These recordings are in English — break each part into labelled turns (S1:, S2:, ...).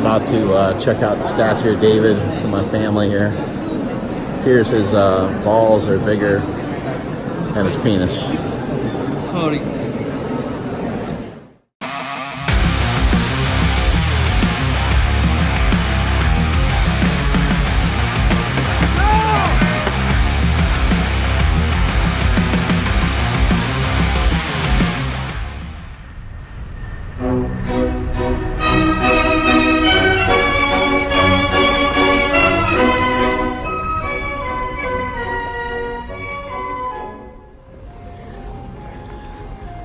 S1: About to check out the statue of David for my family here. Appears his balls are bigger than his penis.
S2: Sorry.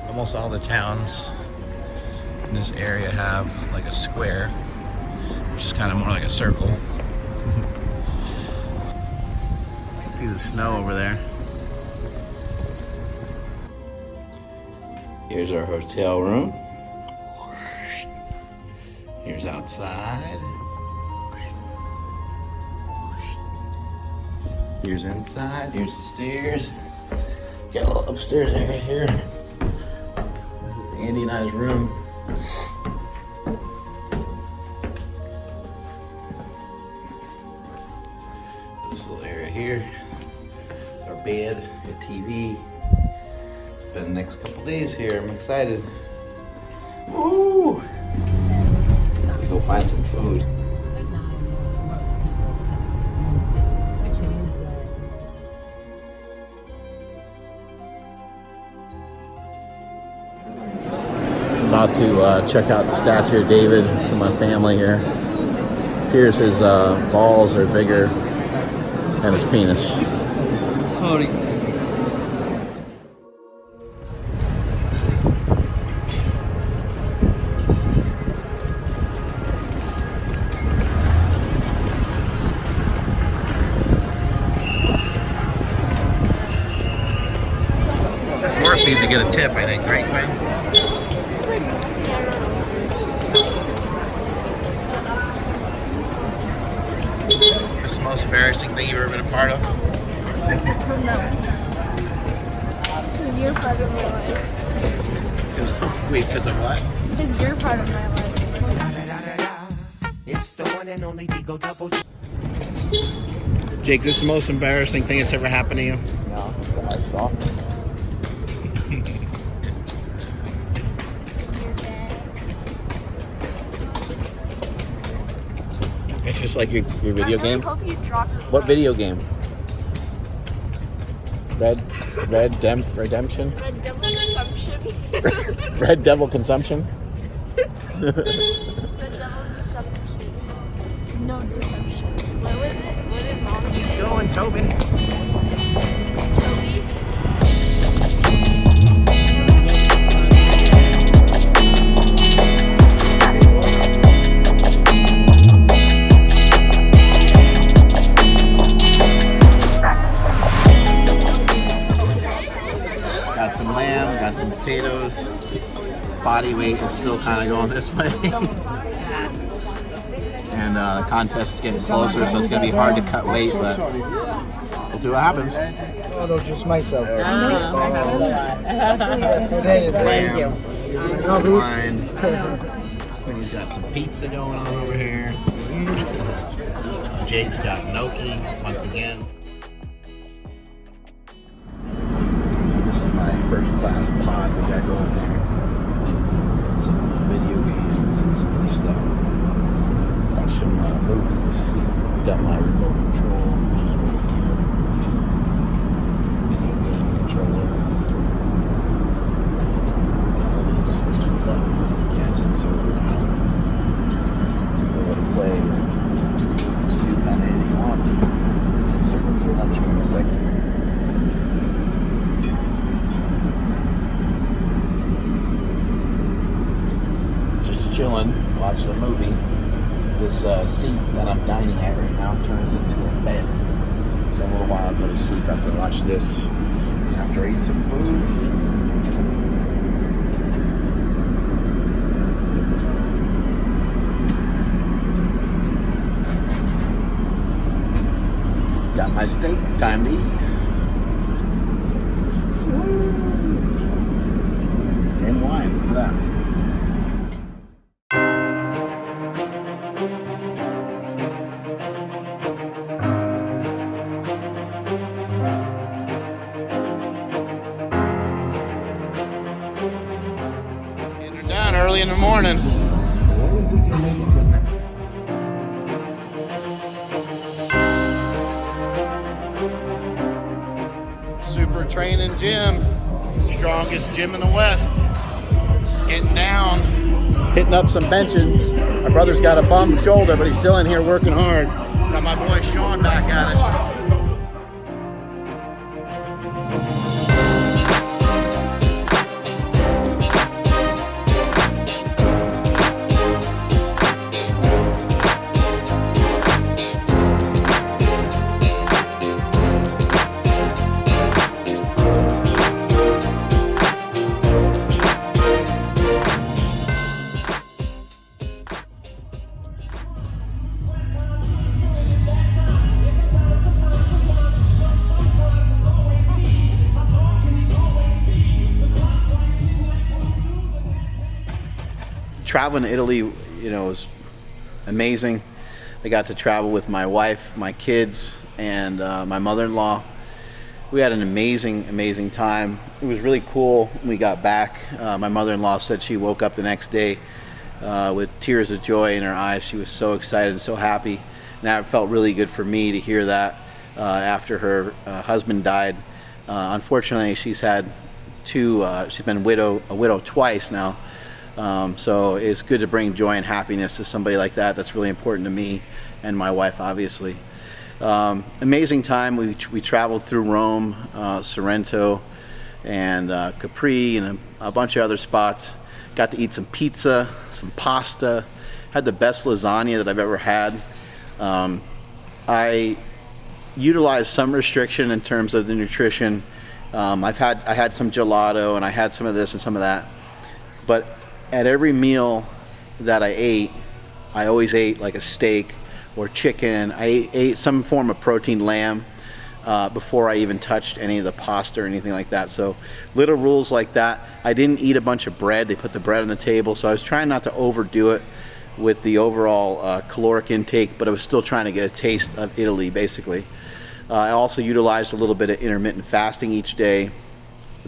S1: Almost all the towns in this area have like a square, which is kind of more like a circle. See the snow over there. Here's our hotel room. Here's outside. Here's inside. Here's the stairs. Got a little upstairs area here. This is Andy and I's room. This little area here. Our bed, a TV. Spend the next couple days here. I'm excited. Woo! Go find some food. About to check out the statue of David for my family here. Appears his balls are bigger than his penis.
S2: Sorry.
S1: This horse needs to get a tip, I think, right, Quinn? This is the most embarrassing thing you've ever been a part of?
S3: No. Because you're part of my life.
S1: Because of what?
S3: Because you're part of my life.
S4: It's the one and only Digo Double.
S1: Jake, this is the most embarrassing thing that's ever happened to you?
S5: No, it's awesome.
S1: It's just like your video
S3: I
S1: game?
S3: hope you drop your
S1: What
S3: phone.
S1: video game? Redemption?
S3: Red Devil Consumption.
S1: Red Devil Consumption?
S3: Red Devil Deception. No deception. What was it? What did Mom say?
S4: Keep going, Toby.
S3: Toby?
S1: Got some lamb, got some potatoes. Body weight is still kind of going this way. And the contest is getting closer, so it's going to be hard to cut weight, but we'll see what happens.
S5: Oh, no, just myself.
S1: Thank you. Some wine. Quinny's got some pizza going on over here. Jake's got gnocchi once again. This is my first class pod we got going there. Some video games and some other stuff. Watch some movies. Got my remote control, which is right here. Video game controller. All these buttons and gadgets over now. To know what to play. Just do kind of anything you want. Circle through lunch in a second. Chilling, watching a movie. This seat that I'm dining at right now turns into a bed. So in a little while I'll go to sleep after I watch this. And after I eat some food. Got my steak, time to eat. And wine, look at that. morning. SuperTraining gym, strongest gym in the West. Getting down, hitting up some benches. My brother's got a bum shoulder, but he's still in here working hard. Got my boy Sean back at it. Traveling to Italy, you know, was amazing. I got to travel with my wife, my kids, and my mother-in-law. We had an amazing time. It was really cool when we got back. My mother-in-law said she woke up the next day with tears of joy in her eyes. She was so excited and so happy. And that felt really good for me to hear that after her husband died. Unfortunately, she's had she's been a widow twice now. So it's good to bring joy and happiness to somebody like that. That's really important to me and my wife, obviously. Amazing time. We traveled through Rome, Sorrento, and Capri, and a bunch of other spots. Got to eat some pizza, some pasta. Had the best lasagna that I've ever had. I utilized some restriction in terms of the nutrition. I had some gelato, and I had some of this and some of that. But at every meal that I ate, I always ate like a steak or chicken. I ate some form of protein, lamb, before I even touched any of the pasta or anything like that. So little rules like that. I didn't eat a bunch of bread. They put the bread on the table, so I was trying not to overdo it with the overall caloric intake, but I was still trying to get a taste of Italy, basically. I also utilized a little bit of intermittent fasting each day.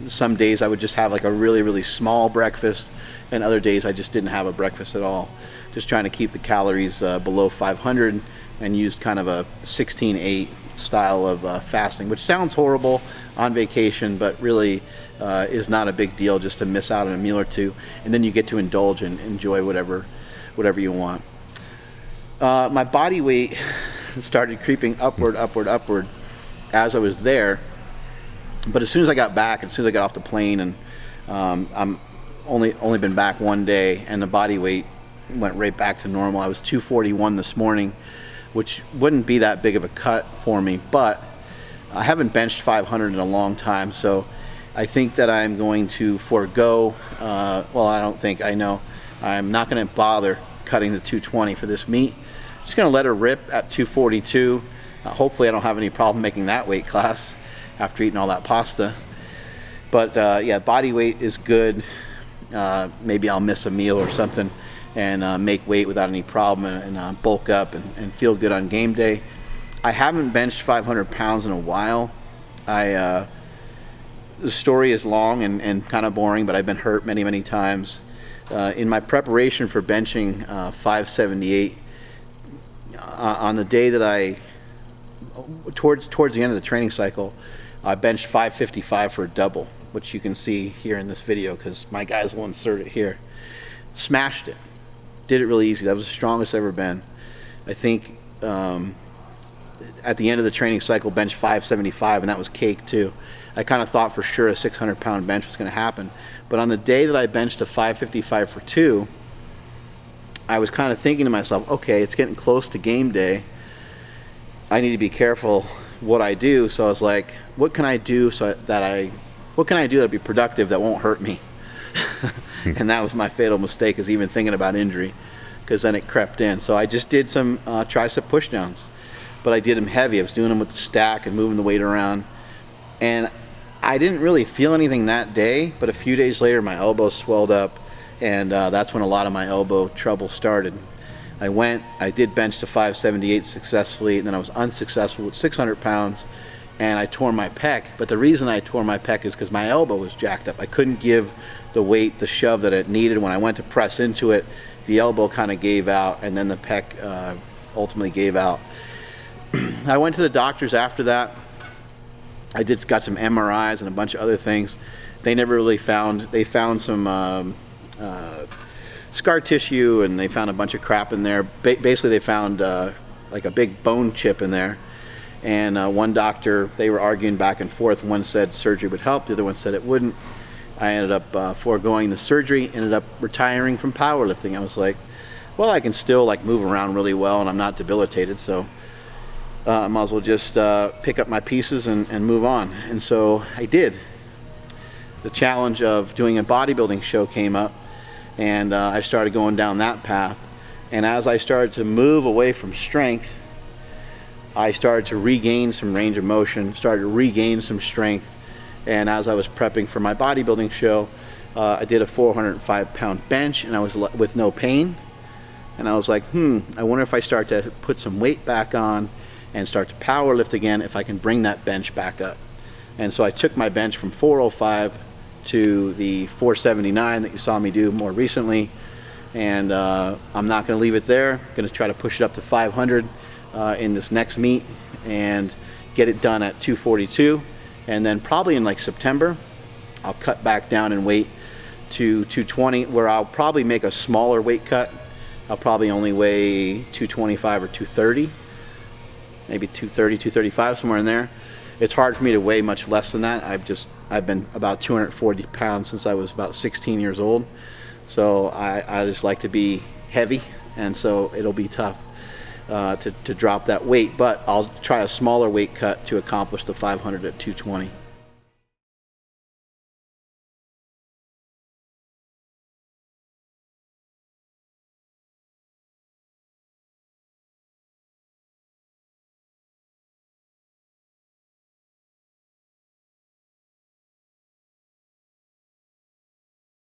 S1: Some days I would just have like a really small breakfast, and other days I just didn't have a breakfast at all. Just trying to keep the calories below 500, and used kind of a 16-8 style of fasting, which sounds horrible on vacation, but really is not a big deal, just to miss out on a meal or two, and then you get to indulge and enjoy whatever you want. My body weight started creeping upward as I was there. But as soon as I got back, as soon as I got off the plane, and I'm only been back one day, and the body weight went right back to normal. I was 241 this morning, which wouldn't be that big of a cut for me, but I haven't benched 500 in a long time, so I think that I'm going to forego, I know, I'm not going to bother cutting the 220 for this meet. I'm just going to let her rip at 242. Hopefully I don't have any problem making that weight class after eating all that pasta. But yeah, body weight is good. Maybe I'll miss a meal or something and make weight without any problem, and bulk up and feel good on game day. I haven't benched 500 pounds in a while. The story is long and kind of boring, but I've been hurt many times. In my preparation for benching 578, on the day that I, towards the end of the training cycle, I benched 555 for a double, which you can see here in this video because my guys will insert it here. Smashed it. Did it really easy. That was the strongest I've ever been. I think at the end of the training cycle, benched 575, and that was cake too. I kind of thought for sure a 600-pound bench was going to happen. But on the day that I benched a 555 for 2, I was kind of thinking to myself, okay, it's getting close to game day. I need to be careful what I do. So I was like, what can I do that'll be productive that won't hurt me? And that was my fatal mistake, is even thinking about injury, because then it crept in. So I just did some tricep pushdowns, but I did them heavy. I was doing them with the stack and moving the weight around, and I didn't really feel anything that day, but a few days later my elbow swelled up, and that's when a lot of my elbow trouble started. I did bench to 578 successfully, and then I was unsuccessful with 600 pounds, and I tore my pec. But the reason I tore my pec is because my elbow was jacked up. I couldn't give weight, the shove that it needed. When I went to press into it, the elbow kind of gave out, and then the pec ultimately gave out. I went to the doctors after that. I got some MRIs and a bunch of other things. They never really they found some scar tissue, and they found a bunch of crap in there. Basically, they found like a big bone chip in there. And one doctor, they were arguing back and forth. One said surgery would help, the other one said it wouldn't. I ended up foregoing the surgery, ended up retiring from powerlifting. I was like, well, I can still like move around really well, and I'm not debilitated, so I might as well just pick up my pieces and move on. And so I did. The challenge of doing a bodybuilding show came up, and I started going down that path. And as I started to move away from strength, I started to regain some range of motion, started to regain some strength. And as I was prepping for my bodybuilding show, I did a 405-pound bench, and I was with no pain. And I was like, I wonder if I start to put some weight back on and start to power lift again, if I can bring that bench back up. And so I took my bench from 405 to the 479 that you saw me do more recently. And I'm not going to leave it there. I'm going to try to push it up to 500 in this next meet and get it done at 242. And then probably in like September, I'll cut back down in weight to 220, where I'll probably make a smaller weight cut. I'll probably only weigh 225 or 230, maybe 230, 235, somewhere in there. It's hard for me to weigh much less than that. I've been about 240 pounds since I was about 16 years old. So I just like to be heavy, and so it'll be tough to drop that weight, but I'll try a smaller weight cut to accomplish the 500 at 220.